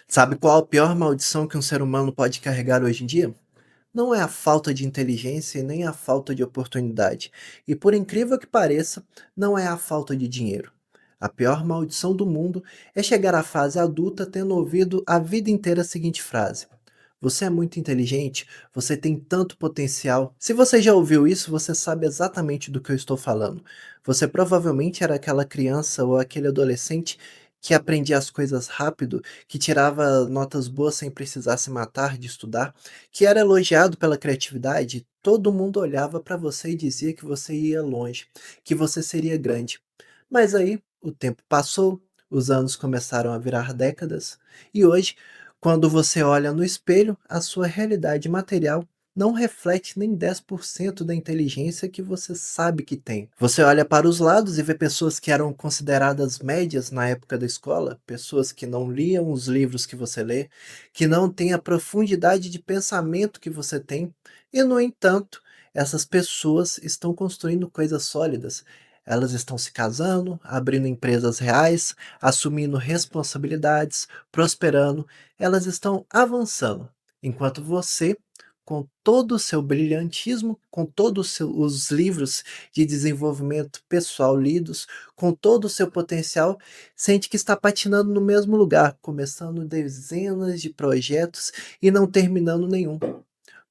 Sabe qual a pior maldição que um ser humano pode carregar hoje em dia? Não é a falta de inteligência e nem a falta de oportunidade. E por incrível que pareça, não é a falta de dinheiro. A pior maldição do mundo é chegar à fase adulta tendo ouvido a vida inteira a seguinte frase: Você é muito inteligente, você tem tanto potencial. Se você já ouviu isso, você sabe exatamente do que eu estou falando. Você provavelmente era aquela criança ou aquele adolescente que aprendia as coisas rápido, que tirava notas boas sem precisar se matar de estudar, que era elogiado pela criatividade. Todo mundo olhava para você e dizia que você ia longe, que você seria grande. Mas aí o tempo passou, os anos começaram a virar décadas, e hoje, quando você olha no espelho, a sua realidade material não reflete nem 10% da inteligência que você sabe que tem. Você olha para os lados e vê pessoas que eram consideradas médias na época da escola, pessoas que não liam os livros que você lê, que não têm a profundidade de pensamento que você tem, e no entanto, essas pessoas estão construindo coisas sólidas. Elas estão se casando, abrindo empresas reais, assumindo responsabilidades, prosperando, elas estão avançando, enquanto você, com todo o seu brilhantismo, com todos os livros de desenvolvimento pessoal lidos, com todo o seu potencial, sente que está patinando no mesmo lugar, começando dezenas de projetos e não terminando nenhum,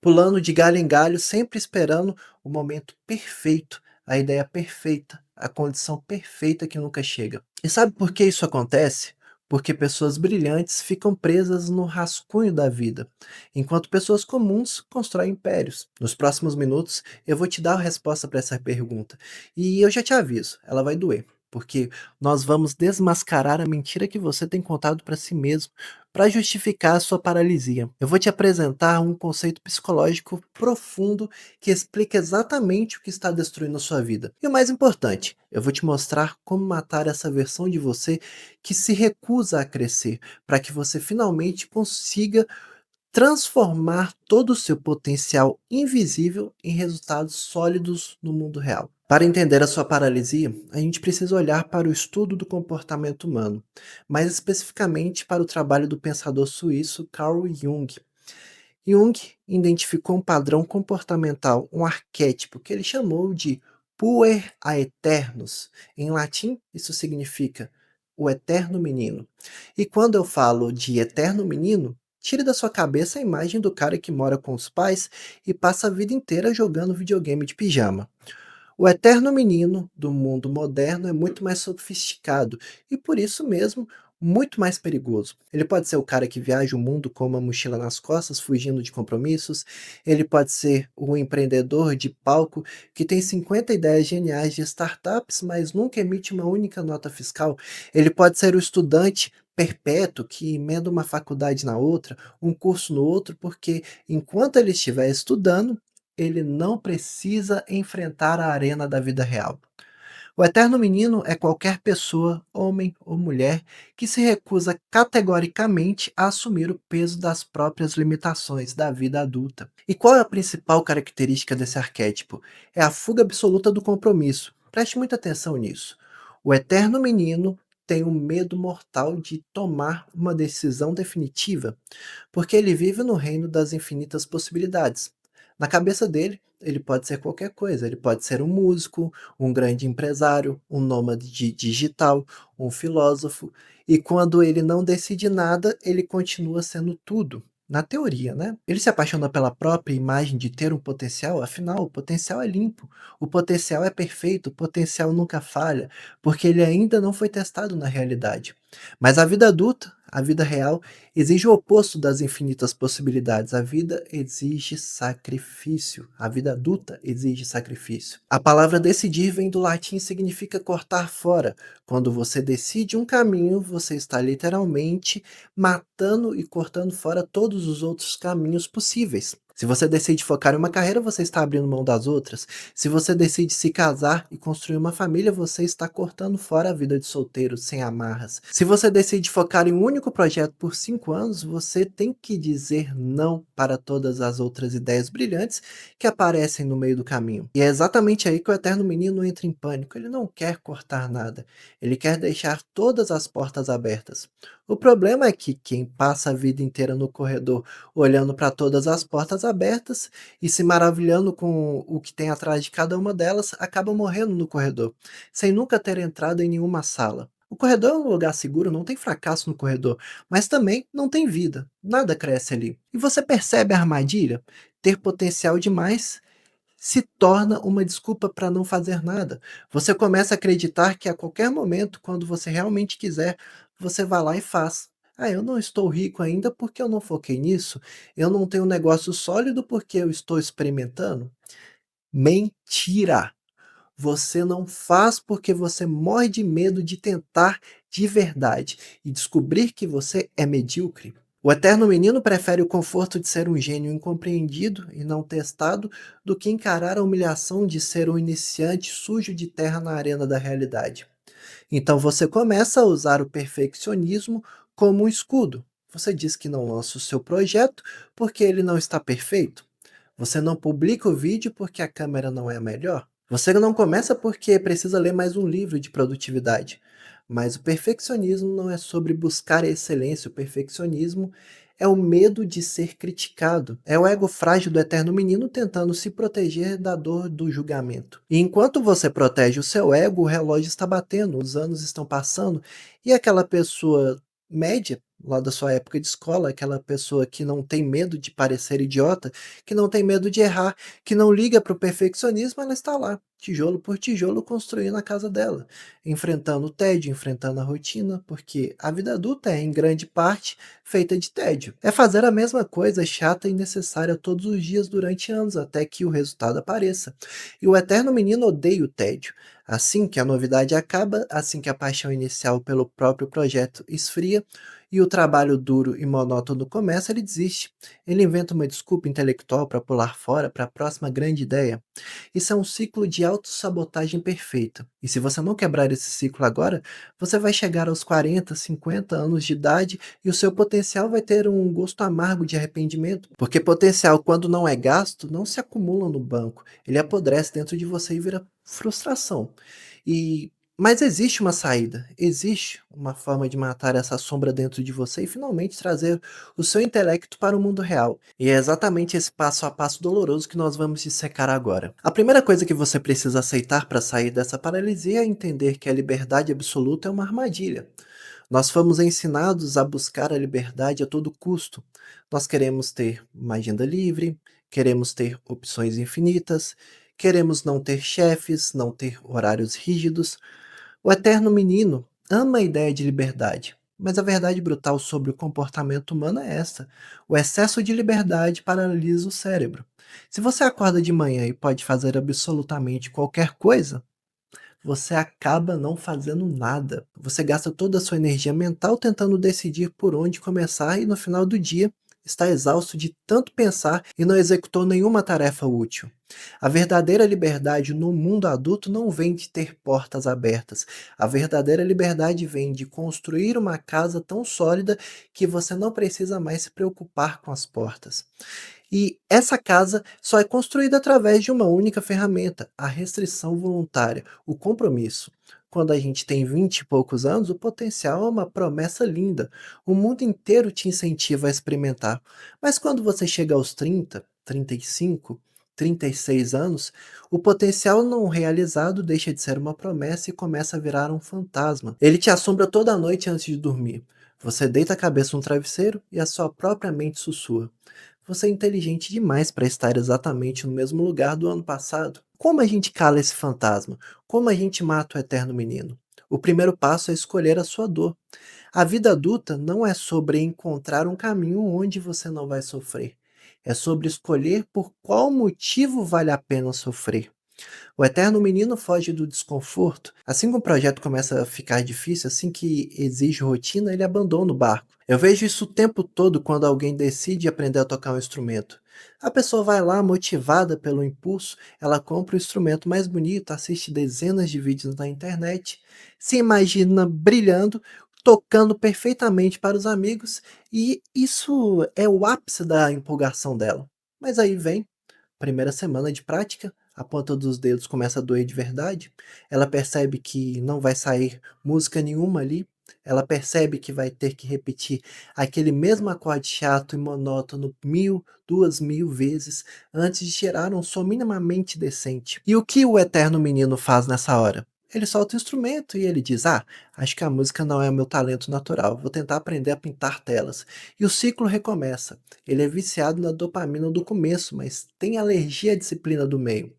pulando de galho em galho, sempre esperando o momento perfeito, a ideia perfeita, a condição perfeita que nunca chega. E sabe por que isso acontece? Porque pessoas brilhantes ficam presas no rascunho da vida, enquanto pessoas comuns constroem impérios. Nos próximos minutos, eu vou te dar a resposta para essa pergunta. E eu já te aviso, ela vai doer, porque nós vamos desmascarar a mentira que você tem contado para si mesmo, para justificar a sua paralisia. Eu vou te apresentar um conceito psicológico profundo que explica exatamente o que está destruindo a sua vida. E o mais importante, eu vou te mostrar como matar essa versão de você que se recusa a crescer, para que você finalmente consiga transformar todo o seu potencial invisível em resultados sólidos no mundo real. Para entender a sua paralisia, a gente precisa olhar para o estudo do comportamento humano, mais especificamente para o trabalho do pensador suíço Carl Jung. Jung identificou um padrão comportamental, um arquétipo que ele chamou de puer aeternus. Em latim, isso significa o eterno menino. E quando eu falo de eterno menino, tire da sua cabeça a imagem do cara que mora com os pais e passa a vida inteira jogando videogame de pijama. O eterno menino do mundo moderno é muito mais sofisticado e, por isso mesmo, muito mais perigoso. Ele pode ser o cara que viaja o mundo com uma mochila nas costas, fugindo de compromissos. Ele pode ser o empreendedor de palco que tem 50 ideias geniais de startups, mas nunca emite uma única nota fiscal. Ele pode ser o estudante perpétuo que emenda uma faculdade na outra, um curso no outro, porque enquanto ele estiver estudando, ele não precisa enfrentar a arena da vida real. O eterno menino é qualquer pessoa, homem ou mulher, que se recusa categoricamente a assumir o peso das próprias limitações da vida adulta. E qual é a principal característica desse arquétipo? É a fuga absoluta do compromisso. Preste muita atenção nisso. O eterno menino tem um medo mortal de tomar uma decisão definitiva, porque ele vive no reino das infinitas possibilidades. Na cabeça dele, ele pode ser qualquer coisa, ele pode ser um músico, um grande empresário, um nômade digital, um filósofo, e quando ele não decide nada, ele continua sendo tudo. Na teoria, né? Ele se apaixona pela própria imagem de ter um potencial, afinal, o potencial é limpo, o potencial é perfeito, o potencial nunca falha, porque ele ainda não foi testado na realidade. Mas a vida adulta, a vida real, exige o oposto das infinitas possibilidades. A vida exige sacrifício. A vida adulta exige sacrifício. A palavra decidir vem do latim e significa cortar fora. Quando você decide um caminho, você está literalmente matando e cortando fora todos os outros caminhos possíveis. Se você decide focar em uma carreira, você está abrindo mão das outras. Se você decide se casar e construir uma família, você está cortando fora a vida de solteiro sem amarras. Se você decide focar em um único projeto por 5 anos, você tem que dizer não para todas as outras ideias brilhantes que aparecem no meio do caminho. E é exatamente aí que o eterno menino entra em pânico. Ele não quer cortar nada, ele quer deixar todas as portas abertas. O problema é que quem passa a vida inteira no corredor olhando para todas as portas abertas e se maravilhando com o que tem atrás de cada uma delas, acaba morrendo no corredor, sem nunca ter entrado em nenhuma sala. O corredor é um lugar seguro, não tem fracasso no corredor, mas também não tem vida, nada cresce ali. E você percebe a armadilha? Ter potencial demais se torna uma desculpa para não fazer nada. Você começa a acreditar que a qualquer momento, quando você realmente quiser, você vai lá e faz. Ah, eu não estou rico ainda porque eu não foquei nisso. Eu não tenho um negócio sólido porque eu estou experimentando. Mentira! Você não faz porque você morre de medo de tentar de verdade e descobrir que você é medíocre. O eterno menino prefere o conforto de ser um gênio incompreendido e não testado do que encarar a humilhação de ser um iniciante sujo de terra na arena da realidade. Então você começa a usar o perfeccionismo como um escudo. Você diz que não lança o seu projeto porque ele não está perfeito. Você não publica o vídeo porque a câmera não é a melhor. Você não começa porque precisa ler mais um livro de produtividade. Mas o perfeccionismo não é sobre buscar a excelência, o perfeccionismo é o medo de ser criticado. É o ego frágil do eterno menino tentando se proteger da dor do julgamento. E enquanto você protege o seu ego, o relógio está batendo, os anos estão passando e aquela pessoa média lá da sua época de escola, aquela pessoa que não tem medo de parecer idiota, que não tem medo de errar, que não liga para o perfeccionismo, ela está lá, tijolo por tijolo, construindo a casa dela, enfrentando o tédio, enfrentando a rotina, porque a vida adulta é, em grande parte, feita de tédio. É fazer a mesma coisa chata e necessária todos os dias durante anos, até que o resultado apareça. E o eterno menino odeia o tédio. Assim que a novidade acaba, assim que a paixão inicial pelo próprio projeto esfria, e o trabalho duro e monótono começa, ele desiste. Ele inventa uma desculpa intelectual para pular fora para a próxima grande ideia. Isso é um ciclo de autossabotagem perfeita. E se você não quebrar esse ciclo agora, você vai chegar aos 40, 50 anos de idade e o seu potencial vai ter um gosto amargo de arrependimento. Porque potencial, quando não é gasto, não se acumula no banco. Ele apodrece dentro de você e vira frustração. E mas existe uma saída, existe uma forma de matar essa sombra dentro de você e finalmente trazer o seu intelecto para o mundo real. E é exatamente esse passo a passo doloroso que nós vamos dissecar agora. A primeira coisa que você precisa aceitar para sair dessa paralisia é entender que a liberdade absoluta é uma armadilha. Nós fomos ensinados a buscar a liberdade a todo custo. Nós queremos ter uma agenda livre, queremos ter opções infinitas, queremos não ter chefes, não ter horários rígidos. O eterno menino ama a ideia de liberdade, mas a verdade brutal sobre o comportamento humano é esta: o excesso de liberdade paralisa o cérebro. Se você acorda de manhã e pode fazer absolutamente qualquer coisa, você acaba não fazendo nada. Você gasta toda a sua energia mental tentando decidir por onde começar e no final do dia está exausto de tanto pensar e não executou nenhuma tarefa útil. A verdadeira liberdade no mundo adulto não vem de ter portas abertas. A verdadeira liberdade vem de construir uma casa tão sólida que você não precisa mais se preocupar com as portas. E essa casa só é construída através de uma única ferramenta, a restrição voluntária, o compromisso. Quando a gente tem 20 e poucos anos, o potencial é uma promessa linda. O mundo inteiro te incentiva a experimentar. Mas quando você chega aos 30, 35, 36 anos, o potencial não realizado deixa de ser uma promessa e começa a virar um fantasma. Ele te assombra toda noite antes de dormir. Você deita a cabeça no travesseiro e a sua própria mente sussurra: você é inteligente demais para estar exatamente no mesmo lugar do ano passado. Como a gente cala esse fantasma? Como a gente mata o eterno menino? O primeiro passo é escolher a sua dor. A vida adulta não é sobre encontrar um caminho onde você não vai sofrer. É sobre escolher por qual motivo vale a pena sofrer. O eterno menino foge do desconforto. Assim que um projeto começa a ficar difícil, assim que exige rotina, ele abandona o barco. Eu vejo isso o tempo todo quando alguém decide aprender a tocar um instrumento. A pessoa vai lá, motivada pelo impulso, ela compra o instrumento mais bonito, assiste dezenas de vídeos na internet, se imagina brilhando, tocando perfeitamente para os amigos, e isso é o ápice da empolgação dela. Mas aí vem primeira semana de prática, a ponta dos dedos começa a doer de verdade, ela percebe que não vai sair música nenhuma ali, ela percebe que vai ter que repetir aquele mesmo acorde chato e monótono 1000, 2000 vezes antes de tirar um som minimamente decente. E o que o eterno menino faz nessa hora? Ele solta o instrumento e ele diz: "Ah, acho que a música não é o meu talento natural, vou tentar aprender a pintar telas." E o ciclo recomeça. Ele é viciado na dopamina do começo, mas tem alergia à disciplina do meio.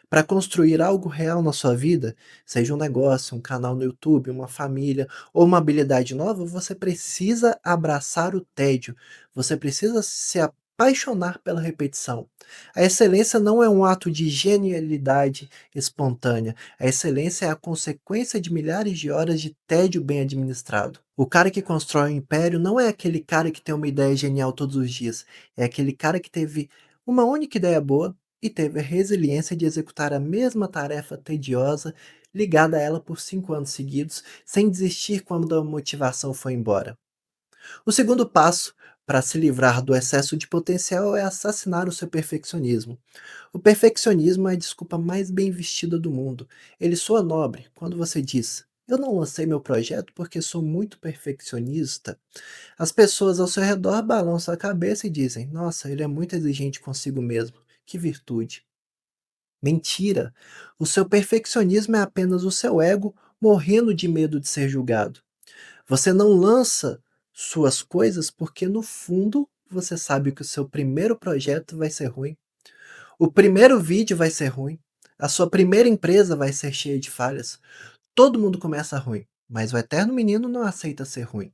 Para construir algo real na sua vida, seja um negócio, um canal no YouTube, uma família ou uma habilidade nova, você precisa abraçar o tédio. Você precisa se apaixonar pela repetição. A excelência não é um ato de genialidade espontânea. A excelência é a consequência de milhares de horas de tédio bem administrado. O cara que constrói um império não é aquele cara que tem uma ideia genial todos os dias. É aquele cara que teve uma única ideia boa e teve a resiliência de executar a mesma tarefa tediosa, ligada a ela por 5 anos seguidos, sem desistir quando a motivação foi embora. O segundo passo para se livrar do excesso de potencial é assassinar o seu perfeccionismo. O perfeccionismo é a desculpa mais bem vestida do mundo. Ele soa nobre quando você diz: "Eu não lancei meu projeto porque sou muito perfeccionista." As pessoas ao seu redor balançam a cabeça e dizem: "Nossa, ele é muito exigente consigo mesmo. Que virtude." Mentira! O seu perfeccionismo é apenas o seu ego morrendo de medo de ser julgado. Você não lança suas coisas porque, no fundo, você sabe que o seu primeiro projeto vai ser ruim. O primeiro vídeo vai ser ruim. A sua primeira empresa vai ser cheia de falhas. Todo mundo começa ruim, mas o eterno menino não aceita ser ruim.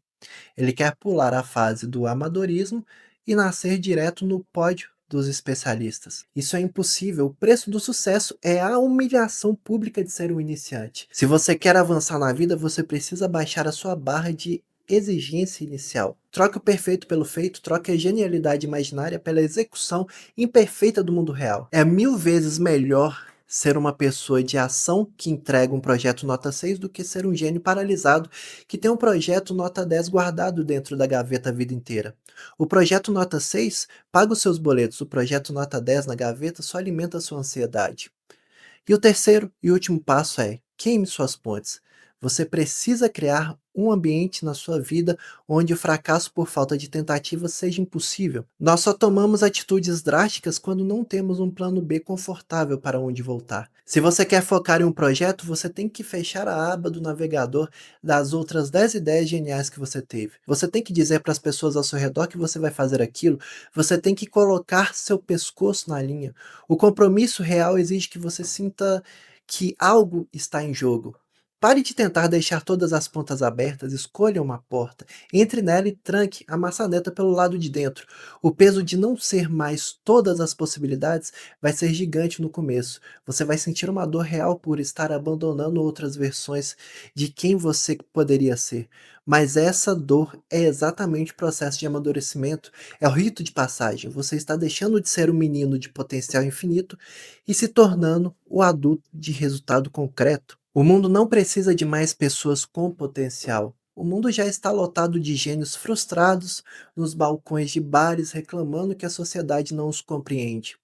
Ele quer pular a fase do amadorismo e nascer direto no pódio dos especialistas. Isso é impossível. O preço do sucesso é a humilhação pública de ser um iniciante. Se você quer avançar na vida, você precisa baixar a sua barra de exigência inicial. Troque o perfeito pelo feito, troque a genialidade imaginária pela execução imperfeita do mundo real. É 1000 vezes melhor ser uma pessoa de ação que entrega um projeto nota 6 do que ser um gênio paralisado que tem um projeto nota 10 guardado dentro da gaveta a vida inteira. O projeto nota 6 paga os seus boletos, o projeto nota 10 na gaveta só alimenta a sua ansiedade. E o terceiro e último passo é: queime suas pontes. Você precisa criar um ambiente na sua vida onde o fracasso por falta de tentativa seja impossível. Nós só tomamos atitudes drásticas quando não temos um plano B confortável para onde voltar. Se você quer focar em um projeto, você tem que fechar a aba do navegador das outras 10 ideias geniais que você teve. Você tem que dizer para as pessoas ao seu redor que você vai fazer aquilo. Você tem que colocar seu pescoço na linha. O compromisso real exige que você sinta que algo está em jogo. Pare de tentar deixar todas as pontas abertas, escolha uma porta, entre nela e tranque a maçaneta pelo lado de dentro. O peso de não ser mais todas as possibilidades vai ser gigante no começo. Você vai sentir uma dor real por estar abandonando outras versões de quem você poderia ser. Mas essa dor é exatamente o processo de amadurecimento, é o rito de passagem. Você está deixando de ser um menino de potencial infinito e se tornando o adulto de resultado concreto. O mundo não precisa de mais pessoas com potencial. O mundo já está lotado de gênios frustrados nos balcões de bares reclamando que a sociedade não os compreende.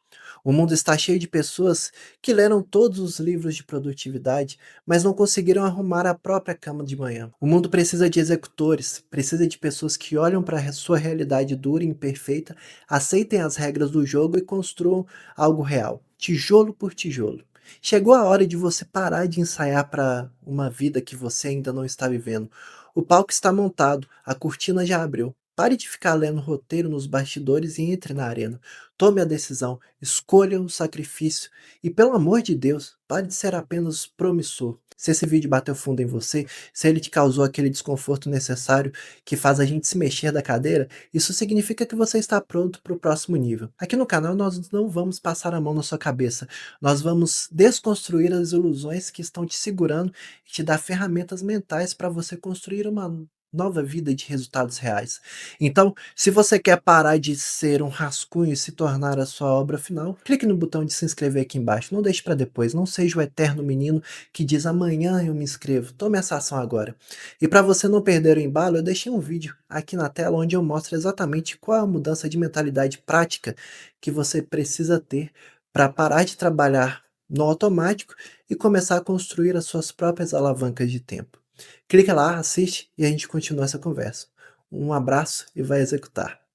O mundo está cheio de pessoas que leram todos os livros de produtividade, mas não conseguiram arrumar a própria cama de manhã. O mundo precisa de executores, precisa de pessoas que olham para a sua realidade dura e imperfeita, aceitem as regras do jogo e construam algo real, tijolo por tijolo. Chegou a hora de você parar de ensaiar para uma vida que você ainda não está vivendo. O palco está montado, a cortina já abriu. Pare de ficar lendo roteiro nos bastidores e entre na arena. Tome a decisão, escolha o sacrifício e, pelo amor de Deus, pare de ser apenas promissor. Se esse vídeo bateu fundo em você, se ele te causou aquele desconforto necessário que faz a gente se mexer da cadeira, isso significa que você está pronto para o próximo nível. Aqui no canal nós não vamos passar a mão na sua cabeça, nós vamos desconstruir as ilusões que estão te segurando e te dar ferramentas mentais para você construir uma nova vida de resultados reais. Então, se você quer parar de ser um rascunho e se tornar a sua obra final, clique no botão de se inscrever aqui embaixo. Não deixe para depois, não seja o eterno menino que diz amanhã eu me inscrevo. Tome essa ação agora. E para você não perder o embalo, eu deixei um vídeo aqui na tela onde eu mostro exatamente qual é a mudança de mentalidade prática que você precisa ter para parar de trabalhar no automático e começar a construir as suas próprias alavancas de tempo. Clica lá, assiste e a gente continua essa conversa. Um abraço e vai executar.